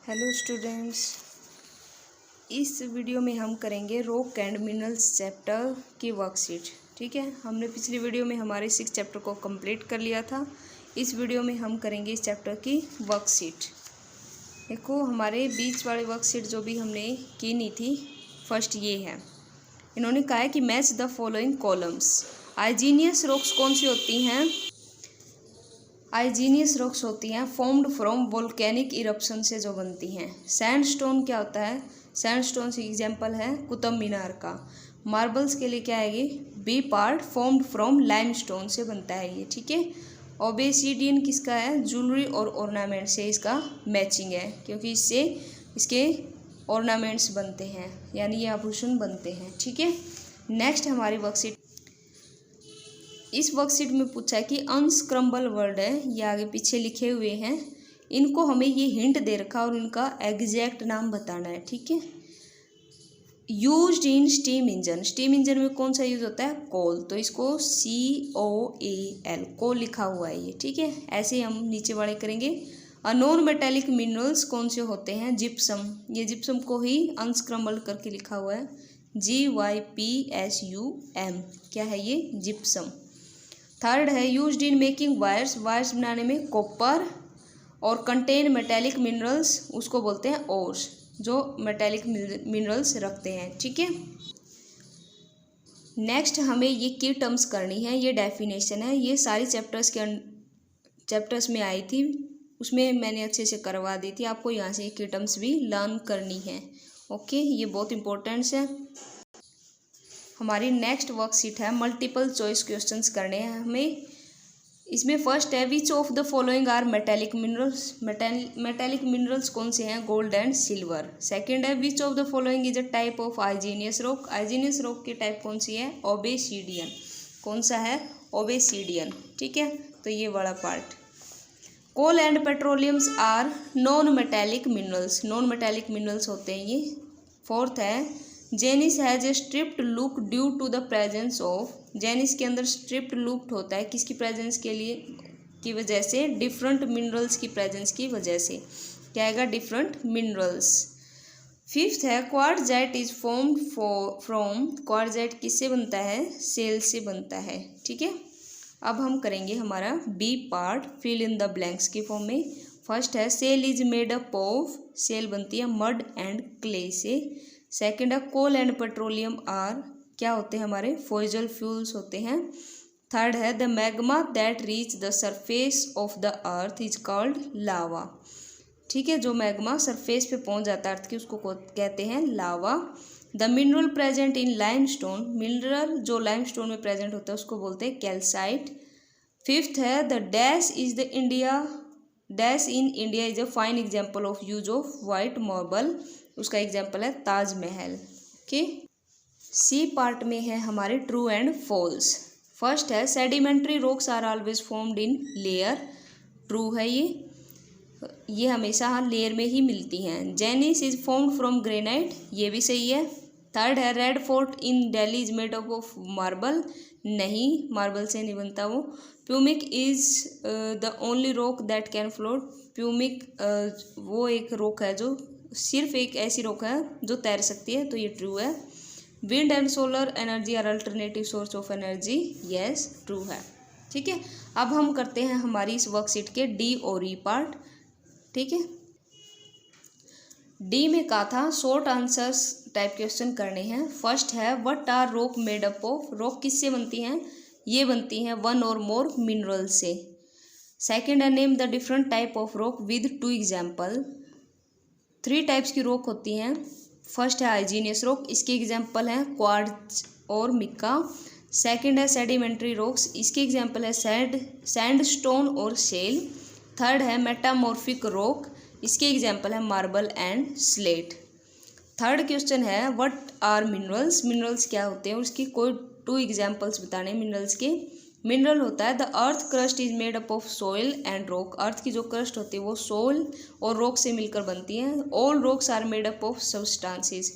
Hello students, इस video में हम करेंगे रॉक एंड मिनरल्स चैप्टर की वर्कशीट। ठीक है, हमने पिछली वीडियो में हमारे 6 चैप्टर को कंप्लीट कर लिया था। इस वीडियो में हम करेंगे इस चैप्टर की वर्कशीट। देखो, हमारे बीच वाली वर्कशीट जो भी हमने की नहीं थी, फर्स्ट ये है। इन्होंने कहा है कि match the following columns. Igneous rocks कौन सी होती हैं? आइजीनियस रॉक्स होती हैं फॉर्म्ड फ्रॉम वोल्केनिक इरप्शन से जो बनती हैं। सैंडस्टोन क्या होता है? सैंडस्टोन से एग्जांपल है कुतुब मीनार का। मार्बल्स के लिए क्या है? ये B part formed from limestone से बनता है ये। ठीक है। ओबेसिडियन किसका है? ज्वेलरी और ऑर्नामेंट से इसका मैचिंग है, क्योंकि इससे इसके ऑर्नामेंट्स बनते हैं, यानी ये आभूषण बनते हैं। ठीक है। नेक्स्ट हमारी वर्कशीट, इस वर्कशीट में पूछा है कि अनस्क्रम्बल वर्ड है, ये आगे पीछे लिखे हुए हैं, इनको हमें ये हिंट दे रखा और इनका एग्जैक्ट नाम बताना है। ठीक है। Used in steam engine. Steam engine में कौन सा यूज होता है? कोल, तो इसको COAL कोल लिखा हुआ है ये। ठीक है। ऐसे हम नीचे वाले करेंगे। अनोन मेटेलिक मिनरल्स कौन से होते हैं? जिप्सम। ये जिप्सम को ही अनस्क्रम्बल करके लिखा हुआ है, GYPSUM। क्या है ये? जिप्सम। थर्ड है used in making wires. Wires बनाने में कॉपर और कंटेन मेटेलिक मिनरल्स, उसको बोलते हैं ओर्स, जो मेटेलिक मिनरल्स रखते हैं। ठीक है। नेक्स्ट हमें ये की टर्म्स करनी है, ये डेफिनेशन है, ये सारी चैप्टर्स में आई थी, उसमें मैंने अच्छे से करवा दी थी। आपको यहाँ से की टर्म्स भी लर्न करनी है। ओके, ये बहुत इंपॉर्टेंट है। हमारी नेक्स्ट वर्कशीट है मल्टीपल चॉइस क्वेश्चंस करने हैं हमें। इसमें फर्स्ट है which of the following are metallic minerals. Metallic minerals कौन से हैं? Gold and silver. सेकंड है which of the following is a type of igneous rock. Igneous rock की टाइप कौन सी है? ओबेसिडियन। कौन सा है? ओबेसिडियन। ठीक है, तो ये वाला part. Coal and petroleums are non metallic minerals. Non metallic minerals होते हैं ये। फोर्थ है gneiss has a striped look due to the presence of. Gneiss के अंदर स्ट्रिप्ड लुक होता है किसकी प्रेजेंस के लिए की वजह से? डिफरेंट मिनरल्स की प्रेजेंस की वजह से। क्या आएगा? Different minerals. फिफ्थ है quartzite is formed from. Quartzite किससे बनता है? सेल से बनता है। ठीक है। अब हम करेंगे हमारा B part, fill in the blanks की फॉर्म में। फर्स्ट है soil is made up of. Soil बनती है मड एंड क्ले से। सेकेंड है कोल एंड पेट्रोलियम आर क्या होते हैं? हमारे फॉसिल फ्यूल्स होते हैं। थर्ड है the magma that reach the surface of the earth is called lava. ठीक है, जो मैग्मा सरफेस पे पहुंच जाता है अर्थ की, उसको कहते हैं lava. The mineral present in limestone. Mineral जो लाइमस्टोन में प्रेजेंट होता है उसको बोलते हैं कैल्साइट। फिफ्थ है the dash in India is a fine example of use of white marble. उसका एग्जाम्पल है ताजमहल। ओके। सी पार्ट में है हमारे ट्रू एंड फॉल्स। फर्स्ट है sedimentary rocks are always formed in layer. True है ये हमेशा लेयर में ही मिलती हैं। Gneiss is formed from granite, ये भी सही है। थर्ड है red fort in Delhi is made up of marble. नहीं, मार्बल से नहीं बनता वो। Pumice is the only rock that can float. Pumice वो एक रॉक है जो सिर्फ एक ऐसी रॉक है जो तैर सकती है, तो ये ट्रू है। Wind and solar energy are alternative source of energy. Yes, true है। ठीक है। अब हम करते हैं हमारी इस वर्कशीट के डी और ई पार्ट। ठीक है। डी में कहा था शॉर्ट आंसर्स टाइप क्वेश्चन करने हैं। फर्स्ट है what are rock made up of. Rock किससे बनती हैं? ये बनती हैं वन और मोर मिनरल से। सेकेंड है name the different type of rock with 2 example. 3 types की रॉक होती हैं। फर्स्ट है आइजीनियस रॉक, इसके एग्जाम्पल हैं क्वार्ट्ज और मिक्का। सेकंड है सेडिमेंट्री रॉक्स, इसके एग्जाम्पल है सैंडस्टोन और शेल। थर्ड है मेटामॉर्फिक रॉक, इसके एग्जाम्पल है marble and slate. Third question है व्हाट आर मिनरल्स। मिनरल्स क्या होते हैं? उसकी कोई 2 एग्जाम्पल्स बताने मिनरल्स के। मिनरल होता है the earth crust is made up of soil and rock. Earth की जो क्रस्ट होती है वो सोइल और रॉक से मिलकर बनती है। All rocks are made up of substances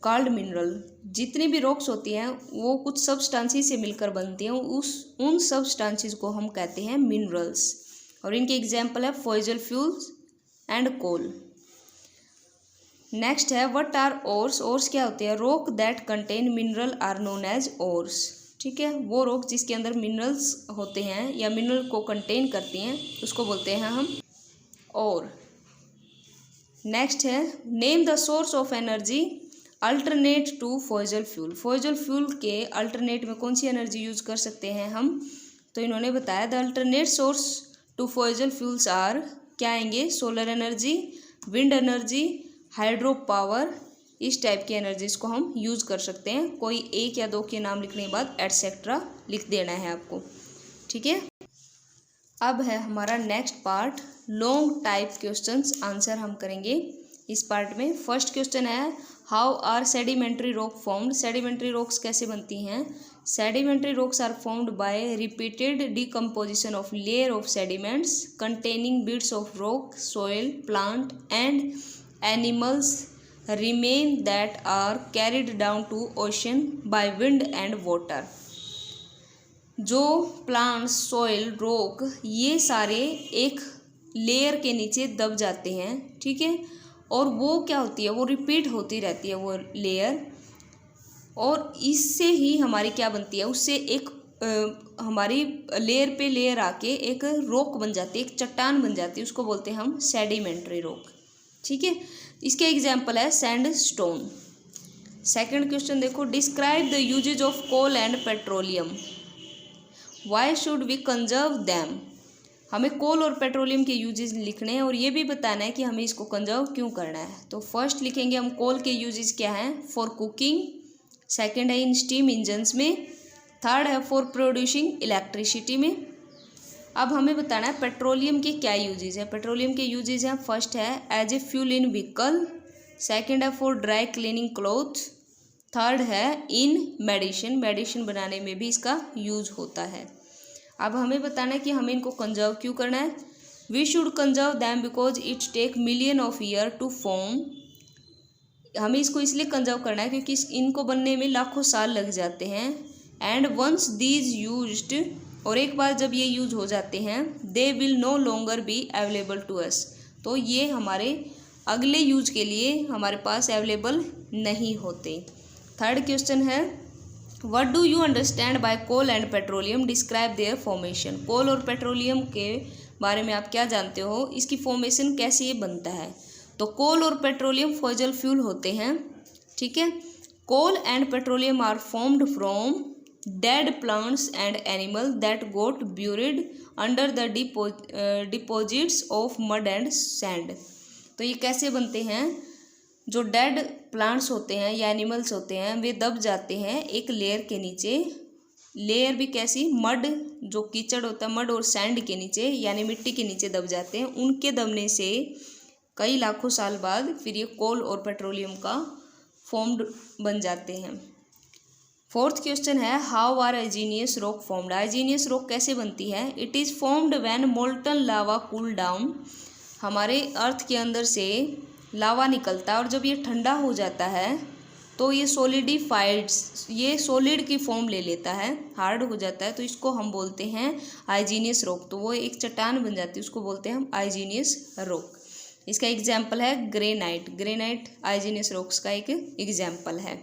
called mineral. जितनी भी रॉक्स होती हैं वो कुछ सब्सटेंसेस से मिलकर बनती हैं, उन सब्सटेंसेस को हम कहते हैं मिनरल्स। और इनके एग्जाम्पल है fossil fuels and coal. Next है व्हाट आर ओर्स। ओर्स क्या होते हैं? Rock that contain mineral are known as ores. ठीक है, वो रॉक जिसके अंदर मिनरल्स होते हैं या मिनरल को कंटेन करती हैं उसको बोलते हैं हम और। नेक्स्ट है name the source of energy alternate to fossil fuel. Fossil fuel के अल्टरनेट में कौन सी एनर्जी यूज कर सकते हैं हम? तो इन्होंने बताया the alternate source to fossil fuels are, क्या आएंगे? Solar energy, wind energy, hydro power. इस टाइप की एनर्जीज को हम यूज कर सकते हैं। कोई एक या दो के नाम लिखने के बाद एटसेट्रा लिख देना है आपको। ठीक है, अब है हमारा next part long type questions answer हम करेंगे इस पार्ट में। फर्स्ट क्वेश्चन है how are sedimentary rock formed. Sedimentary rocks कैसे बनती हैं? Sedimentary rocks are formed by repeated decomposition of layer of sediments containing bits of rock, soil, plant and animals remain that are carried down to ocean by wind and water। जो plants, soil, rock ये सारे एक layer के नीचे दब जाते हैं। ठीक है, और वो क्या होती है? वो रिपीट होती रहती है वो लेयर, और इससे ही हमारी क्या बनती है? उससे एक हमारी लेयर पे लेयर आके एक रॉक बन जाती है, एक चट्टान बन जाती है, उसको बोलते हैं हम सेडिमेंट्री रॉक। ठीक है, इसके एग्जाम्पल है सैंडस्टोन। सेकंड क्वेश्चन देखो describe the uses of coal and petroleum, why should we conserve them. हमें कोल और पेट्रोलियम के यूजेज लिखने हैं और ये भी बताना है कि हमें इसको कंजर्व क्यों करना है। तो फर्स्ट लिखेंगे हम कोल के यूजेज क्या हैं? फॉर कुकिंग, सेकंड है इन स्टीम इंजन्स में, थर्ड है फॉर प्रोड्यूसिंग इलेक्ट्रिसिटी में। अब हमें बताना है पेट्रोलियम के क्या यूजेज है। पेट्रोलियम के यूजेज हैं, फर्स्ट है as a fuel in vehicle, second है for dry cleaning cloth, third है इन मेडिसिन, मेडिसिन बनाने में भी इसका यूज होता है। अब हमें बताना है कि हमें इनको कंजर्व क्यों करना है। We should conserve them because it's take million of year to form. हमें इसको इसलिए कंजर्व करना है क्योंकि इनको बनने में लाखों साल लग जाते हैं। एंड वंस दीज यूज्ड, और एक बार जब ये यूज हो जाते हैं, they will no longer be available to us, तो ये हमारे अगले यूज के लिए हमारे पास अवेलेबल नहीं होते। थर्ड क्वेश्चन है what do you understand by coal and petroleum, describe their formation. Coal और पेट्रोलियम के बारे में आप क्या जानते हो, इसकी फॉर्मेशन कैसे ये बनता है। तो कोल और पेट्रोलियम फॉसिल फ्यूल होते हैं। ठीक है, coal and petroleum are formed from dead plants and animals that got buried under the deposits of mud and sand। तो ये कैसे बनते हैं? जो डेड प्लांट्स होते हैं या एनिमल्स होते हैं वे दब जाते हैं एक लेयर के नीचे। लेयर भी कैसी? मड, जो कीचड़ होता है मड और सैंड के नीचे यानी मिट्टी के नीचे दब जाते हैं। उनके दबने से कई लाखों साल बाद फिर ये कोल और पेट्रोलियम का फॉर्म्ड बन जाते हैं। फोर्थ क्वेश्चन है how are igneous rock formed. Igneous rock कैसे बनती है? It is formed when molten lava cool down. हमारे अर्थ के अंदर से लावा निकलता है और जब ये ठंडा हो जाता है तो ये सॉलिडिफाइड्स, ये सॉलिड की फॉर्म ले लेता है, हार्ड हो जाता है, तो इसको हम बोलते हैं आइजीनियस रॉक। तो वो एक चट्टान बन जाती है, उसको बोलते हैं हम आइजीनियस रॉक। इसका एग्जाम्पल है ग्रेनाइट। ग्रेनाइट आइजीनियस रॉक्स का एक एग्जाम्पल है।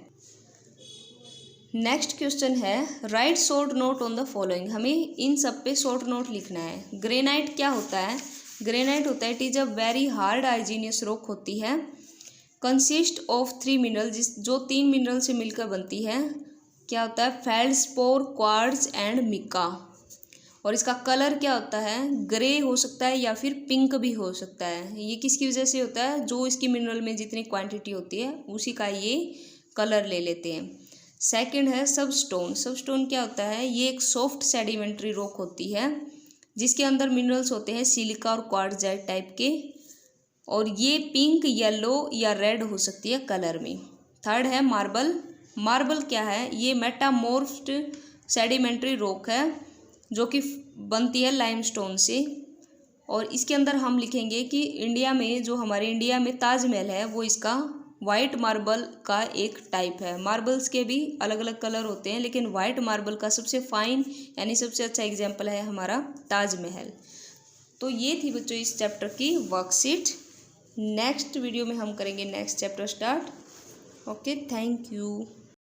नेक्स्ट क्वेश्चन है right short note on the following. हमें इन सब पे शॉर्ट नोट लिखना है। ग्रेनाइट क्या होता है? ग्रेनाइट होता है it is a very hard igneous rock होती है, कंसिस्ट ऑफ 3 मिनरल, जो 3 मिनरल से मिलकर बनती है। क्या होता है? फेल्डस्पोर, क्वार्ट्ज एंड मिका। और इसका कलर क्या होता है? ग्रे हो सकता है या फिर पिंक भी हो सकता है। ये किसकी वजह से होता है? जो इसकी मिनरल में जितनी क्वांटिटी होती है उसी का ये कलर ले लेते हैं। सेकंड है सबस्टोन। सबस्टोन क्या होता है? ये एक सॉफ्ट सेडिमेंट्री रॉक होती है जिसके अंदर मिनरल्स होते हैं सिलिका और क्वार्ट्जाइट टाइप के, और ये पिंक, येलो या रेड हो सकती है कलर में। थर्ड है मार्बल। मार्बल क्या है? ये मेटामॉर्फ्ड सेडिमेंट्री रॉक है जो कि बनती है लाइमस्टोन से, और इसके अंदर हम लिखेंगे कि इंडिया में, जो हमारे इंडिया में ताजमहल है वो इसका वाइट मार्बल का एक टाइप है। मार्बल्स के भी अलग अलग कलर होते हैं लेकिन वाइट मार्बल का सबसे फाइन यानी सबसे अच्छा एग्जाम्पल है हमारा ताजमहल। तो ये थी बच्चों इस चैप्टर की वर्कशीट। नेक्स्ट वीडियो में हम करेंगे next chapter start. Okay, thank you.